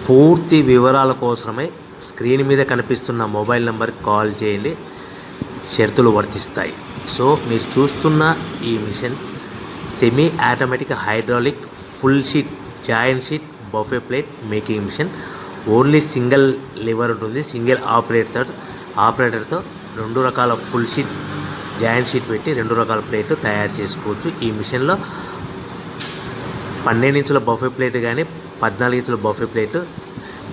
పూర్తి వివరాల కోసమై స్క్రీన్ మీద కనిపిస్తున్న మొబైల్ నెంబర్కి కాల్ చేయండి. షరతులు వర్తిస్తాయి. సో మీరు చూస్తున్న ఈ machine semi automatic hydraulic full sheet joint sheet buffet plate making machine. Only single lever ఉంటుంది. సింగిల్ ఆపరేటర్తో 2 రకాల ఫుల్ షీట్ జాయింట్ షీట్ పెట్టి 2 రకాల ప్లేట్లు తయారు చేసుకోవచ్చు. ఈ మిషన్లో 12 ఇంచుల బఫే ప్లేట్ కానీ 14 ఇంచుల బఫే ప్లేట్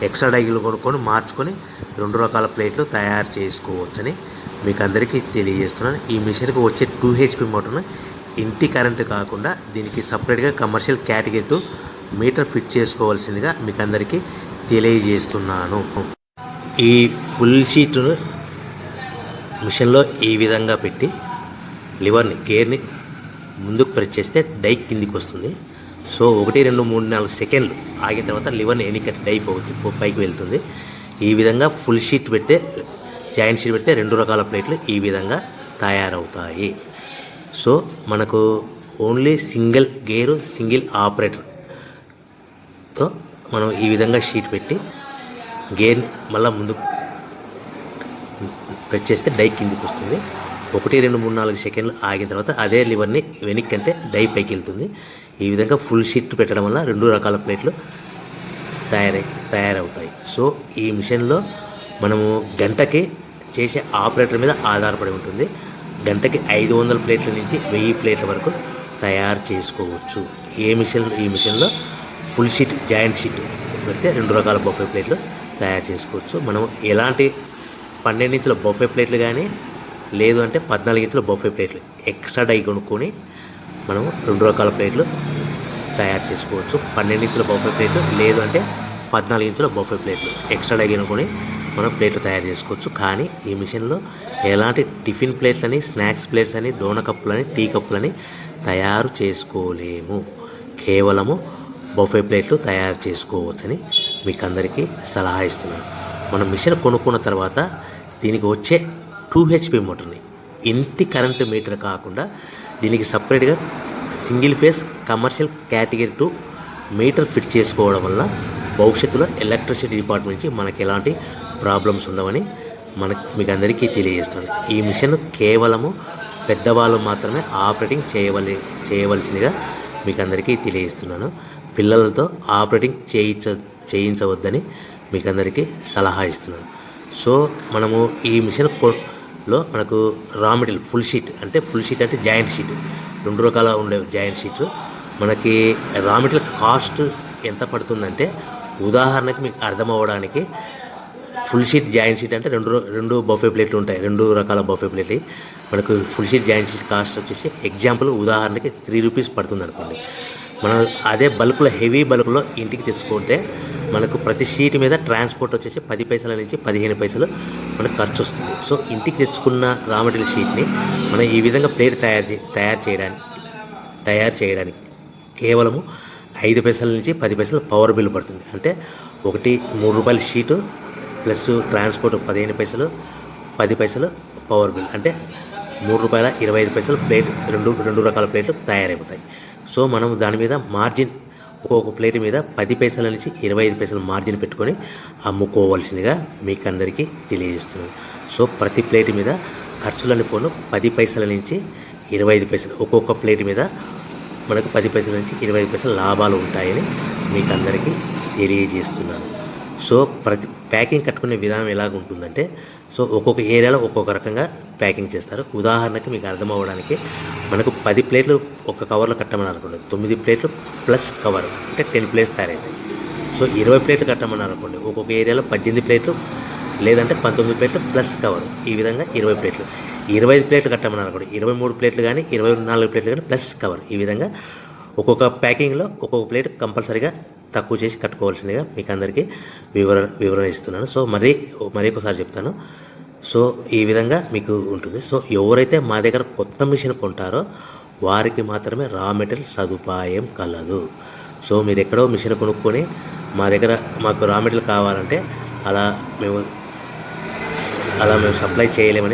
ఎక్స్ట్రా డైలు కొనుక్కొని మార్చుకొని 2 రకాల ప్లేట్లు తయారు చేసుకోవచ్చని మీకు అందరికీ తెలియజేస్తున్నాను. ఈ మిషన్కి వచ్చే 2 HP మోటార్ను ఇంటి కరెంటు కాకుండా దీనికి సపరేట్గా కమర్షియల్ కేటగిరీ 2 మీటర్ ఫిట్ చేసుకోవాల్సిందిగా మీకు అందరికీ తెలియజేస్తున్నాను. ఈ ఫుల్ షీట్ను మిషన్లో ఈ విధంగా పెట్టి లివర్ని గేర్ని ముందుకు ప్రెస్ చేస్తే డై కిందికి వస్తుంది. సో 1 2 3 4 సెకండ్లు ఆగిన తర్వాత లివర్ని ఎన్నికట్టి డై పైకి వెళ్తుంది. ఈ విధంగా ఫుల్ షీట్ పెడితే జాయింట్ షీట్ పెడితే 2 రకాల ప్లేట్లు ఈ విధంగా తయారవుతాయి. సో మనకు ఓన్లీ సింగిల్ గేరు సింగిల్ ఆపరేటర్తో మనం ఈ విధంగా షీట్ పెట్టి గేర్ని మళ్ళీ ముందుకు ప్రెస్ చేస్తే డై కిందికి వస్తుంది. 1 2 3 4 సెకండ్లు ఆగిన తర్వాత అదే లివర్ని వెనక్కి అంటే డై పైకి వెళ్తుంది. ఈ విధంగా ఫుల్ షీట్ పెట్టడం వల్ల 2 రకాల ప్లేట్లు తయారవుతాయి. సో ఈ మిషన్లో మనము గంటకి చేసే ఆపరేటర్ మీద ఆధారపడి ఉంటుంది. గంటకి 500 ప్లేట్ల నుంచి 1000 ప్లేట్ల వరకు తయారు చేసుకోవచ్చు. ఈ మిషన్లో ఫుల్ షీట్ జాయింట్ షీట్ పెడితే 2 రకాల బఫే ప్లేట్లు తయారు చేసుకోవచ్చు. మనం ఎలాంటి 12 ఇంచుల బఫే ప్లేట్లు కానీ లేదు అంటే 14 ఇంచుల బఫే ప్లేట్లు ఎక్స్ట్రా డై కొనుక్కొని మనం 2 రకాల ప్లేట్లు తయారు చేసుకోవచ్చు. 12 ఇంచుల బఫే ప్లేట్లు లేదు అంటే 14 ఇంచుల బఫే ప్లేట్లు ఎక్స్ట్రా డై కొనుక్కొని మనం ప్లేట్లు తయారు చేసుకోవచ్చు. కానీ ఈ మిషన్లో ఎలాంటి టిఫిన్ ప్లేట్లని స్నాక్స్ ప్లేట్స్ అని డోనా కప్పులని టీ కప్పులని తయారు చేసుకోలేము. కేవలము బఫే ప్లేట్లు తయారు చేసుకోవచ్చని మీకు అందరికీ సలహా ఇస్తున్నాను. మనం మిషన్ కొనుక్కున్న తర్వాత దీనికి వచ్చే 2 HP మోటార్ని ఇంటి కరెంటు మీటర్ కాకుండా దీనికి సపరేట్గా single phase commercial category 2 metre fit చేసుకోవడం వల్ల భవిష్యత్తులో ఎలక్ట్రిసిటీ డిపార్ట్మెంట్ నుంచి మనకి ఎలాంటి ప్రాబ్లమ్స్ ఉండవని మీకు అందరికీ తెలియజేస్తుంది. ఈ మిషన్ కేవలము పెద్దవాళ్ళు మాత్రమే ఆపరేటింగ్ చేయవలసిందిగా మీకు అందరికీ తెలియజేస్తున్నాను. పిల్లలతో ఆపరేటింగ్ చేయించవద్దని మీకు అందరికీ సలహా ఇస్తున్నాను. సో మనము ఈ మిషన్లో మనకు రా మెటీరియల్ ఫుల్ షీట్ అంటే జాయింట్ షీట్ 2 రకాల ఉండే జాయింట్ షీట్లు మనకి రా మెటీరియల్ కాస్ట్ ఎంత పడుతుందంటే ఉదాహరణకి మీకు అర్థం అవ్వడానికి ఫుల్ షీట్ జాయింట్ షీట్ అంటే 2 బఫే ప్లేట్లు ఉంటాయి. 2 రకాల బఫే ప్లేట్లు మనకు full sheet joint sheet cost వచ్చేసి ఎగ్జాంపుల్ ఉదాహరణకి 3 రూపీస్ పడుతుంది అనుకోండి. మనం అదే బల్క్లో హెవీ బల్క్లో ఇంటికి తెచ్చుకుంటే మనకు ప్రతి షీట్ మీద ట్రాన్స్పోర్ట్ వచ్చేసి 10 పైసల నుంచి 15 పైసలు మనకు ఖర్చు వస్తుంది. సో ఇంటికి తెచ్చుకున్న రా మెటీరియల్ షీట్ని మనం ఈ విధంగా ప్లేట్ తయారు చేయడానికి కేవలము 5 పైసల నుంచి 10 పైసలు పవర్ బిల్ పడుతుంది. అంటే 3 రూపాయల షీటు ప్లస్ ట్రాన్స్పోర్ట్ 15 పైసలు 10 పైసలు పవర్ బిల్ అంటే 3 రూపాయల 25 పైసలు ప్లేట్ 2 రకాల ప్లేట్లు తయారైపోతాయి. సో మనం దాని మీద మార్జిన్ ఒక్కొక్క ప్లేట్ మీద 10 పైసల నుంచి 25 పైసలు మార్జిన్ పెట్టుకొని అమ్ముకోవాల్సిందిగా మీకు అందరికీ తెలియజేస్తున్నాను. సో ప్రతి ప్లేట్ మీద ఖర్చులని పోను 10 పైసల నుంచి 25 పైసలు ఒక్కొక్క ప్లేట్ మీద మనకు 10 పైసల నుంచి 25 పైసలు లాభాలు ఉంటాయని మీకు అందరికీ తెలియజేస్తున్నాను. సో ప్రతి ప్యాకింగ్ కట్టుకునే విధానం ఎలాగ ఉంటుందంటే సో ఒక్కొక్క ఏరియాలో ఒక్కొక్క రకంగా ప్యాకింగ్ చేస్తారు. ఉదాహరణకి మీకు అర్థం అవ్వడానికి మనకు 10 ప్లేట్లు ఒక కవర్లో కట్టమని అనుకోండి, 9 ప్లేట్లు ప్లస్ కవర్ అంటే 10 ప్లేట్స్ తయారవుతాయి. సో 20 ప్లేట్లు కట్టమని అనుకోండి, ఒక్కొక్క ఏరియాలో 18 ప్లేట్లు లేదంటే 19 ప్లేట్లు ప్లస్ కవర్ ఈ విధంగా 20 ప్లేట్లు. 25 ప్లేట్లు కట్టమని అనుకోండి, 23 ప్లేట్లు కానీ 24 ప్లేట్లు కానీ ప్లస్ కవర్ ఈ విధంగా ఒక్కొక్క ప్యాకింగ్లో ఒక్కొక్క ప్లేట్ కంపల్సరీగా తక్కువ చేసి కట్టుకోవాల్సిందిగా మీకు అందరికీ వివరణ ఇస్తున్నాను. సో మరీ ఒకసారి చెప్తాను. సో ఈ విధంగా మీకు ఉంటుంది. సో ఎవరైతే మా దగ్గర కొత్త మిషన్ కొంటారో వారికి మాత్రమే రా మెటీరియల్ సదుపాయం కలదు. సో మీరు ఎక్కడో మిషన్ కొనుక్కొని మాకు రా మెటీరియల్ కావాలంటే అలా మేము సప్లై చేయలేమని